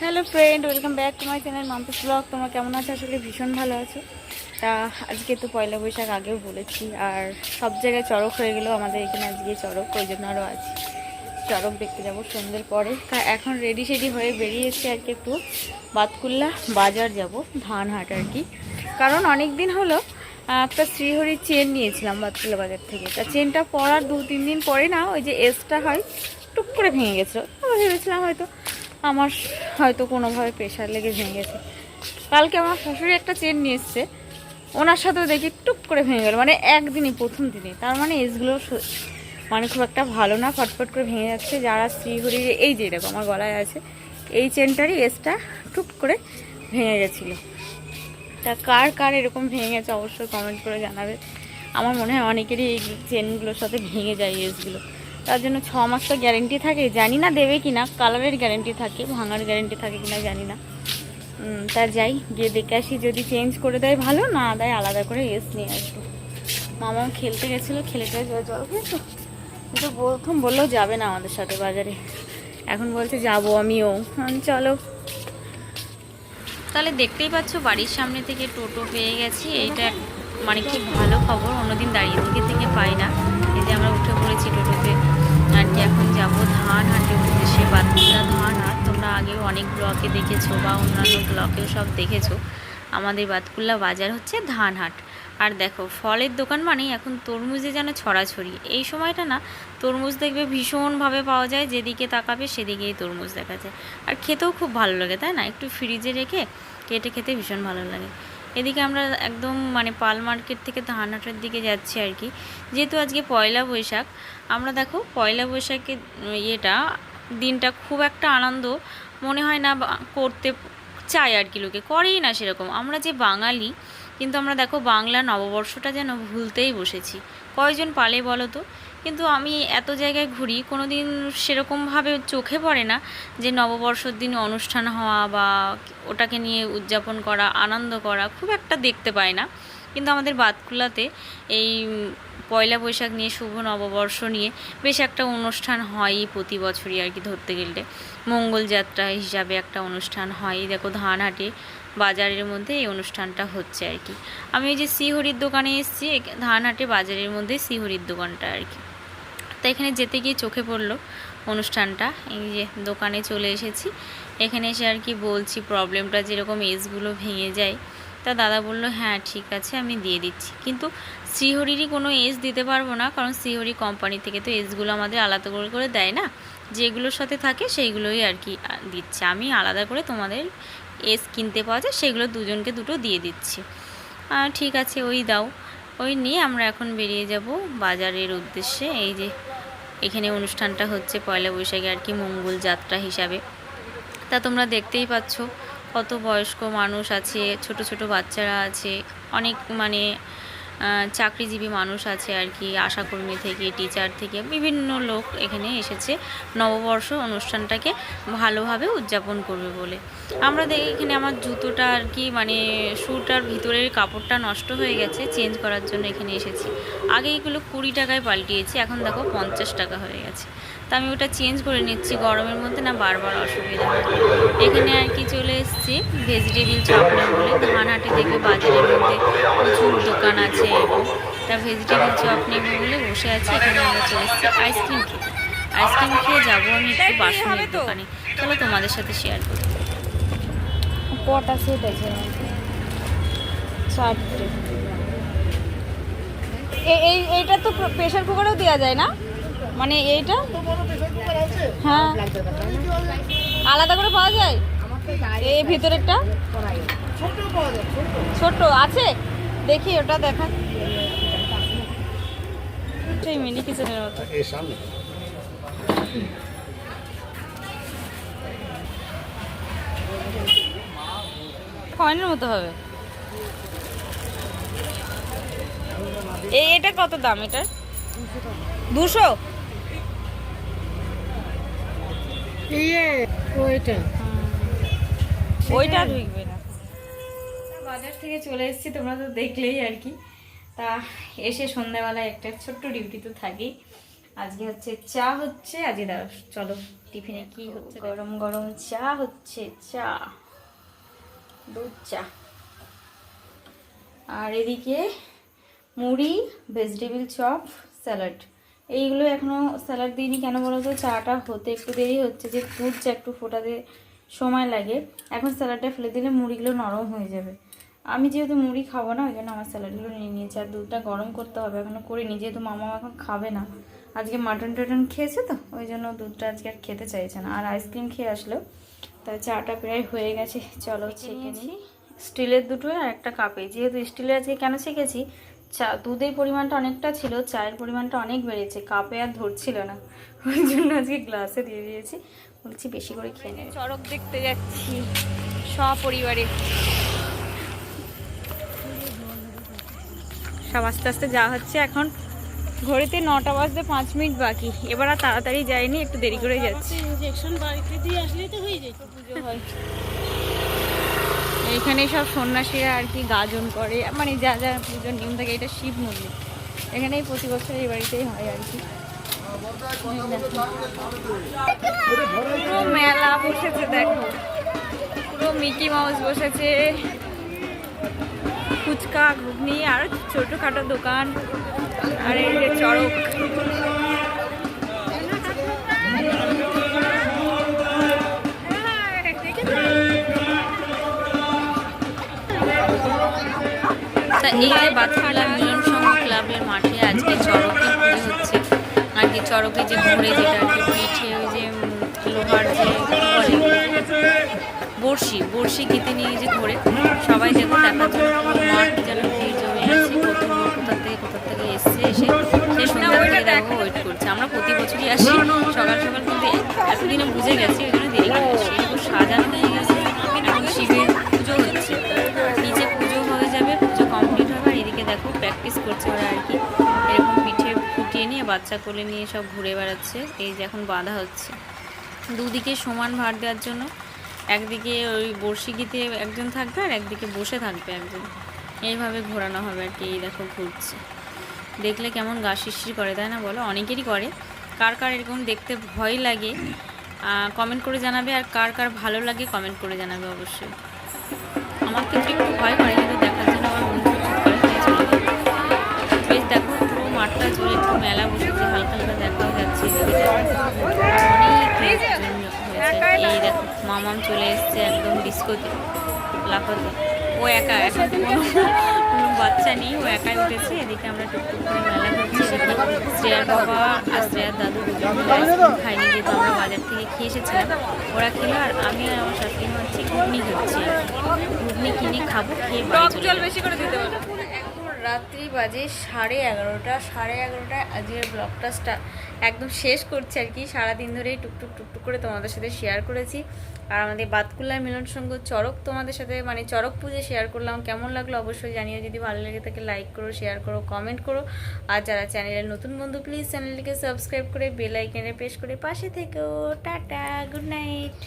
Hello friend, welcome back to my channel Mampi's blog. তোমরা কেমন আছো? আসলে ভীষণ ভালো আছো। তা আজকে তো পয়লা বৈশাখ, আগেও বলেছি, আর সব জায়গায় চড়ক হয়ে গেলেও আমাদের এখানে আজকে চড়ক, ওই জন্য আরও আছি। চড়ক দেখতে যাবো সন্ধ্যের পরে। তা এখন রেডি সেডি হয়ে বেরিয়েছি আর কি, একটু বাতকুল্লা বাজার যাব, ধানহাট আর কি। কারণ অনেক দিন হলো একটা শ্রীহরির চেন নিয়েছিলাম বাতকুল্লা বাজার থেকে। তা চেনটা পরার 2-3 দিন পরে না, ওই যে এসটা হয় টুক করে ভেঙে গেছিলো। ভেবেছিলাম হয়তো কোনোভাবে প্রেশার লেগে ভেঙে গেছে। কালকে আমার শাশুড়ি একটা চেন নিয়ে এসছে, ওনার সাথেও দেখি টুক করে ভেঙে গেল, মানে একদিনই, প্রথম দিনে। তার মানে এসগুলো মানে খুব একটা ভালো না, ফটফট করে ভেঙে যাচ্ছে। যারা শ্রীহরির এই যে এরকম আমার গলায় আছে, এই চেনটারই এসটা টুক করে ভেঙে গেছিলো। তা কার কার এরকম ভেঙে গেছে অবশ্যই কমেন্ট করে জানাবে। আমার মনে হয় অনেকেরই এই চেনগুলোর সাথে ভেঙে যায় এসগুলো। তার জন্য 6 মাস তো গ্যারেন্টি থাকে, জানি না দেবে কি না। কালারের গ্যারেন্টি থাকে, ভাঙার গ্যারেন্টি থাকে কিনা জানি না। তা যাই, গিয়ে দেখে আসি। যদি চেঞ্জ করে দেয় ভালো, না দেয় আলাদা করে এস নিয়ে আসবো। মামাও খেলতে গেছিলো, খেলেতে জল খেয়েছো, কিন্তু প্রথম বললেও যাবে না আমাদের সাথে বাজারে, এখন বলছে যাবো আমিও। চলো তাহলে। দেখতেই পাচ্ছ বাড়ির সামনে থেকে টোটো পেয়ে গেছি, এইটা মানে খুব ভালো খবর। অন্যদিন দাঁড়িয়ে থেকে পাই না। এই যে আমরা উঠে পড়েছি টোটোতে আর কি। এখন যাবো ধানহাটের উদ্দেশ্যে, বাতকুল্লা ধানহাট। তোমরা আগেও অনেক ব্লগে দেখেছো বা অন্যান্য ব্লগেও সব দেখেছো। আমাদের বাতকুল্লা বাজার হচ্ছে ধানহাট। আর দেখো, ফলের দোকান মানেই এখন তরমুজে যেন ছড়াছড়ি। এই সময়টা না তরমুজ দেখবে ভীষণভাবে পাওয়া যায়, যেদিকে তাকাবে সেদিকেই তরমুজ দেখা যায়। আর খেতেও খুব ভালো লাগে, তাই না? একটু ফ্রিজে রেখে কেটে খেতে ভীষণ ভালো লাগে। এদিকে আমরা একদম মানে পাল মার্কেট থেকে ধানহাটের দিকে যাচ্ছি আর কি। যেহেতু আজকে পয়লা বৈশাখ, আমরা দেখো পয়লা বৈশাখের দিনটা খুব একটা আনন্দ মনে হয় না করতে চাই আর কি, লোকে করেই না সেরকম। আমরা যে বাঙালি, কিন্তু আমরা দেখো বাংলা নববর্ষটা যেন ভুলতেই বসেছি। কয়জন পালে বলো তো? কিন্তু আমি এত জায়গায় ঘুরি, কোনো দিন সেরকমভাবে চোখে পড়ে না যে নববর্ষর দিন অনুষ্ঠান হওয়া বা ওটাকে নিয়ে উদযাপন করা, আনন্দ করা খুব একটা দেখতে পাই না। কিন্তু আমাদের বাতকুল্লাতে এই পয়লা বৈশাখ নিয়ে, শুভ নববর্ষ নিয়ে বেশ একটা অনুষ্ঠান হয় প্রতি বছরই আর কি। ধরতে গেলে মঙ্গলযাত্রা হিসাবে একটা অনুষ্ঠান হয়। দেখো ধানহাটে বাজারের মধ্যে এই অনুষ্ঠানটা হচ্ছে আর কি। আমি ওই যে শ্রীহরির দোকানে এসেছি, ধানহাটে বাজারের মধ্যে শ্রীহরির দোকানটা আর কি। তা এখানে যেতে গিয়ে চোখে পড়লো অনুষ্ঠানটা। এই যে দোকানে চলে এসেছি, এখানে এসে আর কি বলছি প্রবলেমটা, যেরকম এসগুলো ভেঙে যায়। তা দাদা বললো হ্যাঁ ঠিক আছে, আমি দিয়ে দিচ্ছি। কিন্তু শ্রীহরিরই কোনো এস দিতে পারবো না, কারণ শ্রীহরি কোম্পানি থেকে তো এসগুলো আমাদের আলাদা করে দেয় না। যেগুলোর সাথে থাকে সেইগুলোই আর কি দিচ্ছে। আমি আলাদা করে তোমাদের এস কিনতে পাওয়া যায়, সেগুলো দুজনকে দুটো দিয়ে দিচ্ছি। ঠিক আছে, ওই দাও। ওই নিয়ে আমরা এখন বেরিয়ে যাব বাজারের উদ্দেশ্যে। এই যে এখানে অনুষ্ঠানটা হচ্ছে পয়লা বৈশাখে আর কি, মঙ্গল যাত্রা হিসাবে। তা তোমরা দেখতেই পাচ্ছ কত বয়স্ক মানুষ আছে, ছোট ছোট বাচ্চারা আছে, অনেক মানে চাকরিজীবী মানুষ আছে আর কি। আশাকর্মী থেকে, টিচার থেকে বিভিন্ন লোক এখানে এসেছে নববর্ষ অনুষ্ঠানটাকে ভালোভাবে উদযাপন করবে বলে। আমরা দেখি এখানে আমার জুতোটা আর কি, মানে শ্যুটার ভিতরের কাপড়টা নষ্ট হয়ে গেছে, চেঞ্জ করার জন্য এখানে এসেছি। আগে এগুলো 20 টাকায় পাল্টিয়েছি, এখন দেখো 50 টাকা হয়ে গেছে। তা আমি ওটা চেঞ্জ করে নিচ্ছি, গরমের মধ্যে না বারবার অসুবিধা হয়। এখানে আর কি চলে এসেছি ভেজিটেবিল চপ নেব বলে। ধানহাটে দেখবে বাজারের মধ্যে প্রচুর দোকান আছে, তা ভেজিটেবিল চপ নেব বলে বসে আছি। এখানে আমরা চলে এসেছি আইসক্রিম খেতে। আইসক্রিম খেয়ে যাবো আমি একটু বাসনের দোকানে। চলো তোমাদের সাথে শেয়ার করি। কটা সেট আছে? 4টে। এইটা তো প্রেশার কুকারেও দেওয়া যায় না, মানে এইটা? হ্যাঁ, আলাদা করে পাওয়া যায়। এই ভিতরেরটা ছোট আছে, দেখি ওটা দেখা। সেই মিনি কিচেনের মতো। কয়েনের মতো হবে। এটা কত দাম? এটা 200। ওইটা ঢুকবে না। বাজার থেকে চলে এসেছি, তোমরা তো দেখলেই আর কি। তা এসে সন্ধ্যাবেলায় একটা ছোট্ট ডিউটি তো থাকেই। আজকে হচ্ছে চা হচ্ছে, আজকে দাঁড়া চলো টিফিনে কি হচ্ছে। গরম গরম চা হচ্ছে, চা দুধ চা। আর এদিকে মুড়ি, ভেজিটেবিল চপ, স্যালাড। এইগুলো এখনও স্যালাড দিইনি, কেন বলো তো, চাটা হতে একটু দেরি হচ্ছে, যে দুধ চা একটু ফোটাতে সময় লাগে। এখন স্যালাডটা ফেলে দিলে মুড়িগুলো নরম হয়ে যাবে। আমি যেহেতু মুড়ি খাবো না, ওই জন্য আমার স্যালাডগুলো নিয়ে নিয়েছি। আর দুধটা গরম করতে হবে, এখনও করিনি, যেহেতু মামা এখন খাবে না, আজকে মাটন টাটন খেয়েছে তো, ওই জন্য দুধটা আজকে আর খেতে চাইছে না। আর আইসক্রিম খেয়ে আসলো, তাই চাটা প্রায় হয়ে গেছে। চলো ছেঁকে নিই। স্টিলের দুটো আর একটা কাপে, যেহেতু স্টিলের আজকে কেন শিখেছি, চা দুধের পরিমাণটা অনেকটা ছিল, চায়ের পরিমাণটা অনেক বেড়েছে, কাপে আর ধরছিল না, ওই জন্য আজকে গ্লাসে দিয়ে দিয়েছি। বলছি বেশি করে খেয়ে নেবে। চড়ক দেখতে যাচ্ছি সপরিবারে, সব আস্তে আস্তে যাওয়া হচ্ছে। এখন ঘড়িতে 9টা বাজতে 5 মিনিট বাকি, এবার আর তাড়াতাড়ি যায়নি, একটু দেরি করে যাচ্ছে। ইনজেকশন বাড়িতে দিয়ে আসলে তো হয়ে যেত। পুজো হয় এইখানে, সব সন্ন্যাসীরা আর কি গাজন করে, মানে যা যা পুজোর নিয়ম থাকে। এটা শিব মন্দির, এখানেই প্রতি বছর এই বাড়িতেই হয় আর কি। পুরো মেলা বসেছে দেখো, পুরো মিকি মাউস বসেছে, ফুচকা, ঘুগনি আর ছোটখাটো দোকান। আর এই যে চড়ক, এই যে বাতকুল্লা মিলন সংঘ ক্লাবের মাঠে আজকে চড়কের পুজো হচ্ছে। আর কি চড়কে যে ঘুরে, যেটা আর কি পিঠে ওই যে লোহার যে বড়শি বড়শি গীতে নিয়ে যে ঘুরে, সবাই দেখো দেখার জন্য মাঠ যেন ভিড় জমে আছে। কত লোক কোথা থেকে এসছে, এসে সে সন্ধ্যা থেকে দেখো ওয়েট করছে। আমরা প্রতি বছরই আসি সকাল সকাল, কিন্তু এতদিনে বুঝে গেছি, ওই জন্য দেরি করে আসি। এরকম সাজানো হয়ে গেছে, এখন শিবের পুজো হচ্ছে, নিচে পুজো হয়ে যাবে, পুজো কমপ্লিট হবে। আর এদিকে দেখো প্র্যাকটিস করছে ওরা আর কি, এরকম পিঠে ফুটিয়ে নিয়ে বাচ্চা কোলে নিয়ে সব ঘুরে বেড়াচ্ছে। এই যে এখন বাঁধা হচ্ছে, দুদিকে সমান ভার দেওয়ার জন্য। একদিকে ওই বড়শি গীতে একজন থাকবে, আর একদিকে বসে থাকবে একজন, এইভাবে ঘোরানো হবে আর কি। এই দেখো ঘুরছে, দেখলে কেমন গা শিরশির করে, তাই না বলো? অনেকেরই করে। কার কার এরকম দেখতে ভয় লাগে কমেন্ট করে জানাবে, আর কার কার ভালো লাগে কমেন্ট করে জানাবে অবশ্যই। আমার ক্ষেত্রে একটু ভয় করে, কিন্তু দেখার জন্য আমার বন্ধু করে চলে যায়। বেশ দেখো পুরো মাঠটা জুড়ে একটু মেলা বসেছে, হালকা হালকা দেখাও যাচ্ছে। অনেক হয়েছে। এই দেখো মামাম চলে এসছে একদম ডিস্কোতে লাফাতে, ও একা, এখন কোনো বাচ্চা নেই, ও একাই উঠেছে। এদিকে আমরা টুকটুক করে মেলা করছি। শ্রেয়ার বাবা আর শ্রেয়ার দাদু দুজন খাইনি, যেহেতু আমরা বাজার থেকে খেয়ে এসেছিলাম, ওরা খেলো। আর আমি আর আমার শাশুড়ি মা হচ্ছে ঘুগনি খাচ্ছি, ঘুগনি কিনে খাবো, খেয়ে জল বেশি করে দিতে পারবো। এখন রাত্রি বাজে 11:30, 11:30 আজকের ব্লগটা একদম শেষ করছি আর কি। সারাদিন ধরেই টুকটুক করে তোমাদের সাথে শেয়ার করেছি। আর আমাদের বাতকুল্লা মিলন সংঘ চড়ক তোমাদের সাথে, মানে চড়ক পুজো শেয়ার করলাম। কেমন লাগলো অবশ্যই জানিও, যদি ভালো লেগে থাকে লাইক করো, শেয়ার করো, কমেন্ট করো। আর যারা চ্যানেলের নতুন বন্ধু প্লিজ চ্যানেলটিকে সাবস্ক্রাইব করে বেল আইকনে প্রেস করে পাশে থেকো। Tata, good night.